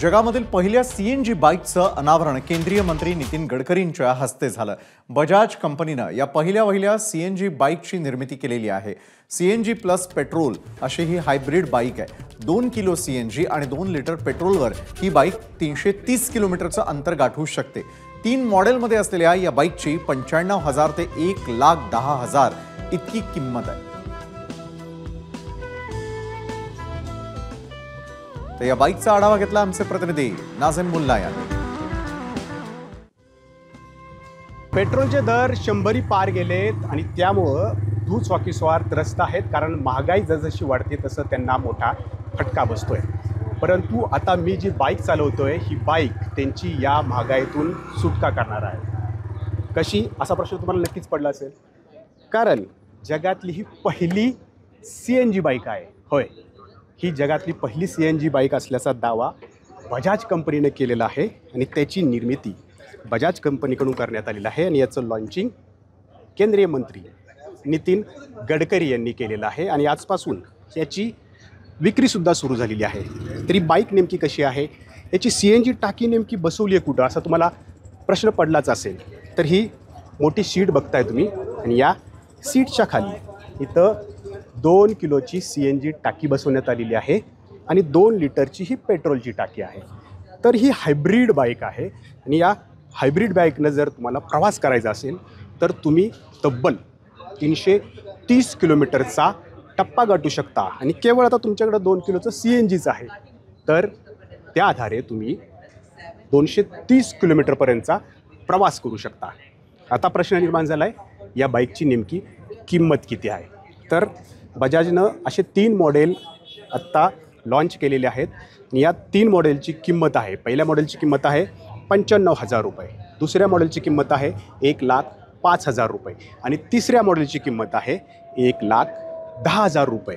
जगामधील पहिल्या सीएनजी बाईकचं अनावरण केंद्रीय मंत्री नितीन गडकरींच्या हस्ते झालं। बजाज कंपनीनं या पहिल्या सीएनजी बाईकची निर्मिती केलेली आहे। सीएनजी प्लस पेट्रोल अशी ही हायब्रिड बाईक आहे। 2 किलो सीएनजी आणि 2 लिटर पेट्रोलवर ही बाईक 330 किलोमीटरचं अंतर गाठू शकते। 3 मॉडेलमध्ये असलेल्या या बाईकची 95,000 ते 1,10,000 इतकी किंमत आहे। तर या बाईकचा आढावा घेतला आमचे प्रतिनिधी नाझिम मुल्ला यांनी। पेट्रोलचे दर 100 पार गेलेत आणि त्यामुळे दुचाकीस्वार त्रस्त आहेत, कारण महागाई जसजशी वाढते तसं त्यांना मोठा फटका बसतोय। परंतु आता मी जी बाईक चालवतोय ही बाईक त्यांची या महागाईतून सुटका करणार आहे। कशी असा प्रश्न तुम्हाला नक्कीच पडला असेल, कारण जगातली ही पहिली सीएनजी बाईक आहे। होय, ही जगातली पहिली सीएनजी बाईक असल्याचा दावा बजाज कंपनीने केलेला आहे आणि त्याची निर्मिती बजाज कंपनीकडून करण्यात आलेली आहे आणि याचं लॉन्चिंग केंद्रीय मंत्री नितीन गडकरी यांनी केलेलं आहे आणि आजपासून याची विक्रीसुद्धा सुरू झालेली आहे। तरी बाईक नेमकी कशी आहे, याची सीएनजी टाकी नेमकी बसवली आहे कुठं असा तुम्हाला प्रश्न पडलाच असेल, तर ही मोठी सीट बघताय तुम्ही आणि या सीटच्या खाली इथं 2 किलोची सीएनजी टाकी बसवण्यात आलेली आहे आणि 2 लिटरची ही पेट्रोलची टाकी आहे। तर ही हायब्रिड बाईक आहे आणि या हायब्रिड बाईकनं जर तुम्हाला प्रवास करायचा असेल तर तुम्ही तब्बल 330 किलोमीटरचा टप्पा गाठू शकता आणि केवळ आता तुमच्याकडे 2 किलोचं सीएनजीच आहे, तर त्या आधारे तुम्ही 230 किलोमीटरपर्यंतचा प्रवास करू शकता। आता प्रश्न निर्माण झाला आहे, या बाईकची नेमकी किंमत किती आहे? तर बजाजनं असे 3 मॉडेल आत्ता लॉन्च केलेले आहेत आणि या 3 मॉडेलची किंमत आहे, पहिल्या मॉडेलची किंमत आहे 95,000 रुपये, दुसऱ्या मॉडेलची किंमत आहे 1,05,000 रुपये आणि तिसऱ्या मॉडेलची किंमत आहे 1,10,000 रुपये।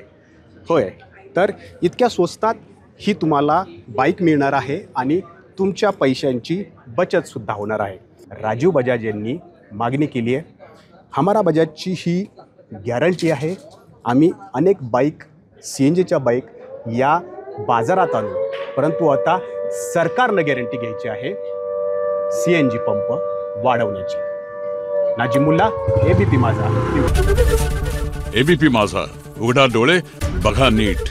होय, तर इतक्या स्वस्तात ही तुम्हाला बाईक मिळणार आहे आणि तुमच्या पैशांची बचतसुद्धा होणार आहे। राजीव बजाज यांनी मागणी केली आहे। हमारा बजाजची ही गॅरंटी आहे, आम्ही अनेक बाईक सीएनजीच्या बाईक या बाजारात आणू, परंतु आता सरकारनं गॅरंटी घ्यायची आहे सीएनजी पंप वाढवण्याची। नाझिम मुल्ला, एबीपी माझा। एबीपी माझा, उघडा डोळे बघा नीट।